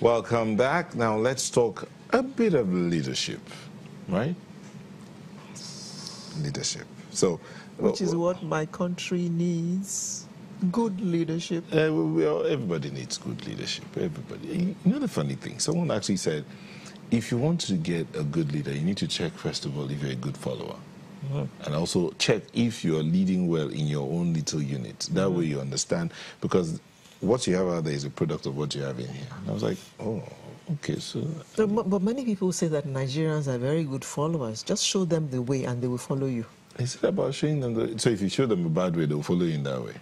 Welcome back. Now let's talk a bit of leadership, right? Leadership. So, which is what my country needs. Good leadership. Everybody needs good leadership. Everybody. You know the funny thing? Someone actually said, if you want to get a good leader, you need to check, first of all, if you're a good follower. And also check if you're leading well in your own little unit. That way you understand, because what you have out there is a product of what you have in here. And I was like, oh, okay, so... But many people say that Nigerians are very good followers. Just show them the way and they will follow you. Is it about showing them the... So if you show them a bad way, they'll follow you in that way?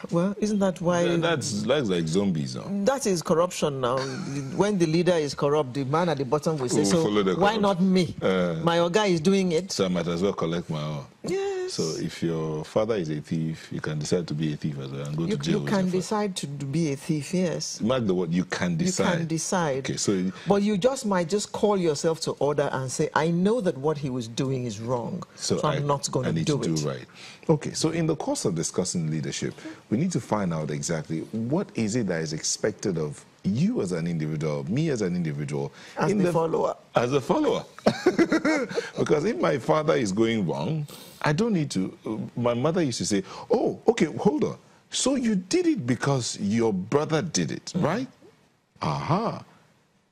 Well, isn't that why... That's like zombies, huh? That is corruption now. When the leader is corrupt, the man at the bottom will say, so why not me? My Oga is doing it. So I might as well collect my own. Yes. So if your father is a thief, you can decide to be a thief as well and go to jail. You can decide to be a thief, yes. Mark the word, you can decide. You can decide. Okay, so... But you might just call yourself to order and say, I know that what he was doing is wrong, so I'm not going to do it. I need to do right. Okay, so in the course of discussing leadership, we need to find out exactly what is it that is expected of you as an individual, me as an individual. As the follower. As a follower. Because if my father is going wrong, I don't need to... my mother used to say, oh, okay, hold on. So you did it because your brother did it, right? Aha.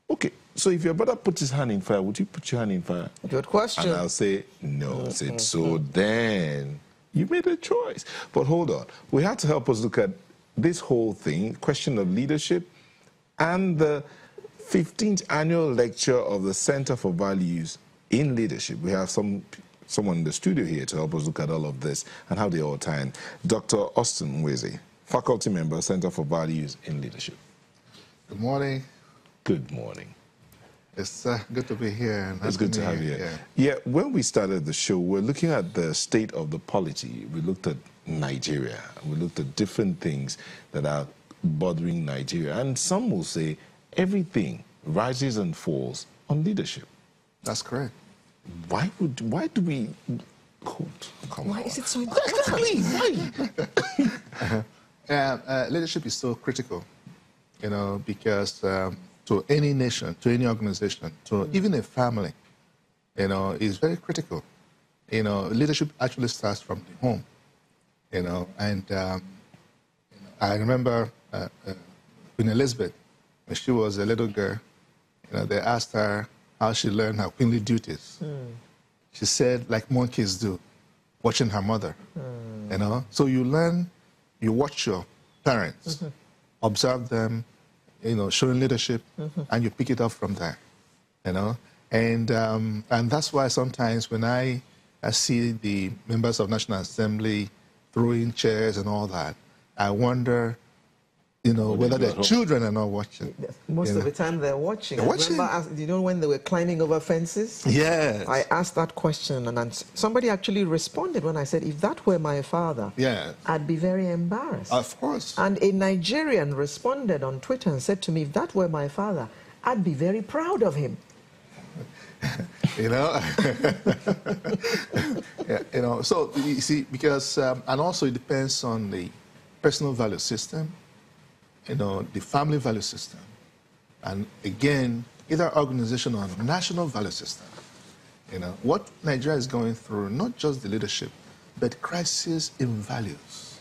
Okay, so if your brother puts his hand in fire, would you put your hand in fire? Good question. And I'll say, no. I said, so then you made a choice. But hold on. We had to help us look at this whole thing, question of leadership, and the 15th annual lecture of the Center for Values in Leadership. We have someone in the studio here to help us look at all of this and how they all tie in. Dr. Austin Nweze, faculty member, Center for Values in Leadership. Good morning. Good morning. It's good to be here. And it's good to have you here. Yeah, when we started the show, we're looking at the state of the polity. We looked at Nigeria. We looked at different things that are bothering Nigeria. And some will say everything rises and falls on leadership. That's correct. Why do we... Why is it so exactly? Why? Leadership is so critical, you know, because to any nation, to any organization, to even a family, you know, is very critical. You know, leadership actually starts from the home, you know, and I remember Queen Elizabeth, when she was a little girl, you know, they asked her how she learned her queenly duties. She said, like monkeys do, watching her mother, you know. So you learn, you watch your parents, observe them, you know, showing leadership, and you pick it up from there, you know. And that's why sometimes when I see the members of National Assembly throwing chairs and all that, I wonder, you know, whether their children are not watching. Most of the time they're watching. They're watching. Remember, you know, when they were climbing over fences? Yes. I asked that question, and somebody actually responded when I said, if that were my father, I'd be very embarrassed. Of course. And a Nigerian responded on Twitter and said to me, if that were my father, I'd be very proud of him. You know? Yeah, you know, so you see, because, and also it depends on the personal value system, you know, the family value system, and again, either organization or national value system. You know, what Nigeria is going through, not just the leadership, but crisis in values.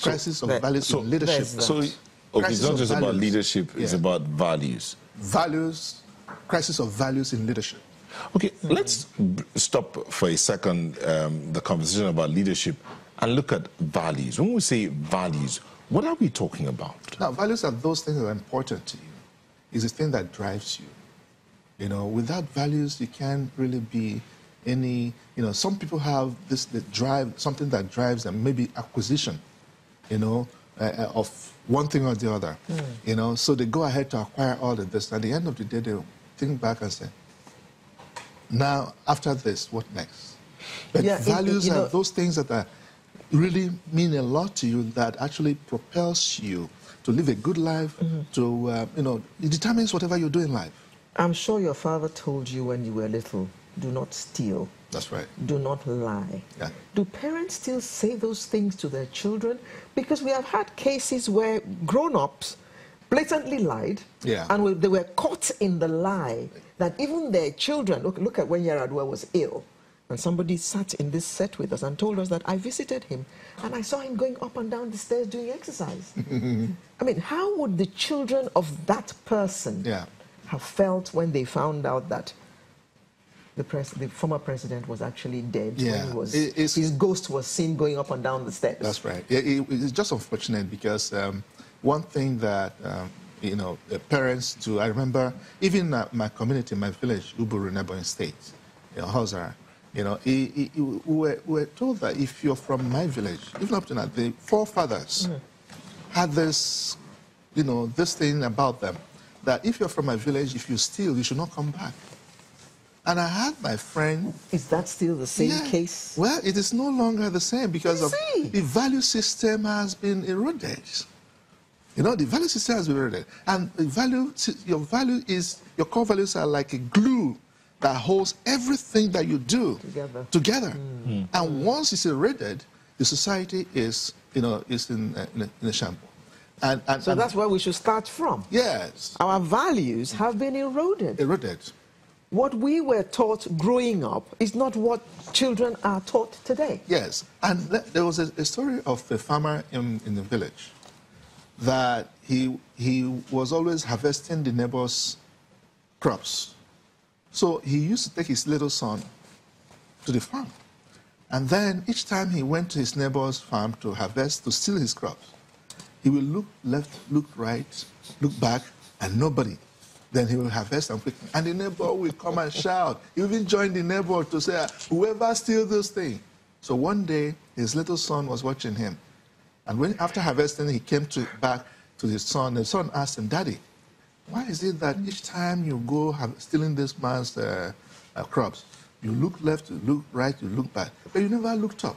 Crisis of values in leadership. So, okay, it's not just about leadership, it's about values. Values, crisis of values in leadership. Okay, let's stop for a second the conversation about leadership and look at values. When we say values, what are we talking about? Now, values are those things that are important to you. It's the thing that drives you. You know, without values, you can't really be any, you know, some people have this drive, something that drives them, maybe acquisition, you know, of one thing or the other. You know, so they go ahead to acquire all of this. At the end of the day, they think back and say, now, after this, what next? But values are those things that are really mean a lot to you, that actually propels you to live a good life, to, you know, it determines whatever you do in life. I'm sure your father told you when you were little, do not steal. That's right. Do not lie. Yeah. Do parents still say those things to their children? Because we have had cases where grown-ups blatantly lied, and they were caught in the lie that even their children, look at when Eroded was ill, and somebody sat in this set with us and told us that I visited him, and I saw him going up and down the stairs doing exercise. I mean, how would the children of that person have felt when they found out that the former president was actually dead? When his ghost was seen going up and down the steps. That's right. It's just unfortunate because one thing that you know, parents do. I remember even my community, my village, Uburu, neighboring state, you know, Hausa, you know, we were told that if you're from my village, even up to now, the forefathers had this, you know, this thing about them, that if you're from my village, if you steal, you should not come back. And I had my friend... Is that still the same case? Well, it is no longer the same because of the value system has been eroded. You know, the value system has been eroded. And the value, your core values are like a glue that holds everything that you do together. And once it's eroded, the society is, you know, is in a shambles. So that's where we should start from. Yes. Our values have been eroded. Eroded. What we were taught growing up is not what children are taught today. Yes. And there was a story of a farmer in the village that he was always harvesting the neighbor's crops. So he used to take his little son to the farm. And then each time he went to his neighbor's farm to harvest, to steal his crops, he will look left, look right, look back, and nobody. Then he will harvest and quickly. And the neighbor will come and shout. He will even join the neighbor to say, whoever steals this thing. So one day, his little son was watching him. And when after harvesting, he came back to his son. The son asked him, Daddy, why is it that each time you go stealing this man's crops, you look left, you look right, you look back, but you never looked up?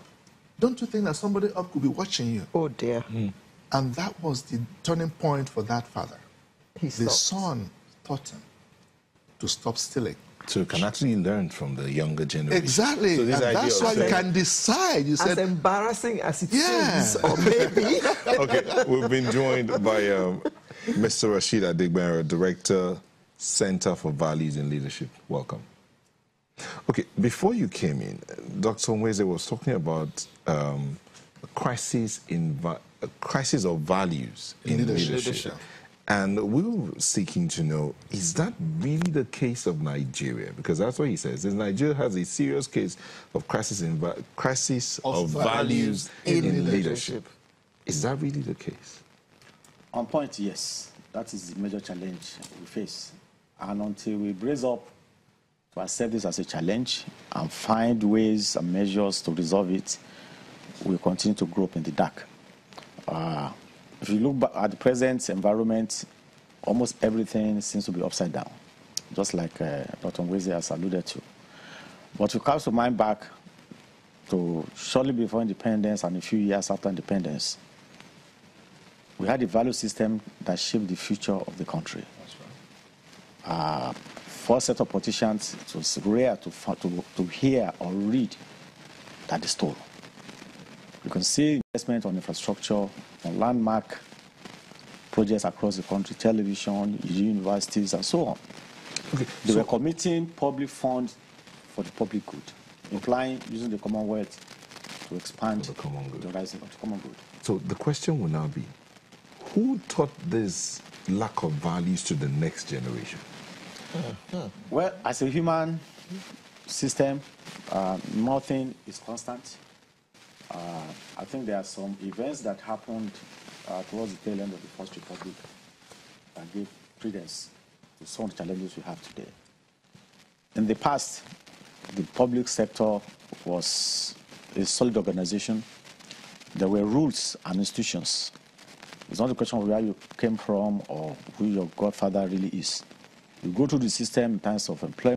Don't you think that somebody up could be watching you? Oh, dear. And that was the turning point for that father. The son taught him to stop stealing. So you can actually learn from the younger generation. Exactly. So and that's why you can decide. You said, as embarrassing as it seems, or maybe. Okay, we've been joined by Mr. Rashid Adigbara, Director, Center for Values and Leadership. Welcome. Okay, before you came in, Dr. Onweze was talking about a crisis of values in leadership. And we were seeking to know, is that really the case of Nigeria? Because that's what he says. Nigeria has a serious case of crisis of values in leadership. Is that really the case? On point, yes. That is the major challenge we face. And until we brace up to accept this as a challenge and find ways and measures to resolve it, we'll continue to grow up in the dark. If you look back at the present environment, almost everything seems to be upside down, just like Dr. Onweze has alluded to. But we cast our mind back to shortly before independence and a few years after independence, we had a value system that shaped the future of the country. That's right. First set of politicians, it was rare to hear or read that they stole. You can see investment on infrastructure, on landmark projects across the country, television, universities, and so on. Okay, they were committing public funds for the public good, implying using the Commonwealth to expand the rising of the common good. So the question will now be, who taught this lack of values to the next generation? Well, as a human system, nothing is constant. I think there are some events that happened towards the tail end of the First Republic that gave credence to some of the challenges we have today. In the past, the public sector was a solid organization. There were rules and institutions. It's not a question of where you came from or who your godfather really is. You go through the system in terms of employment,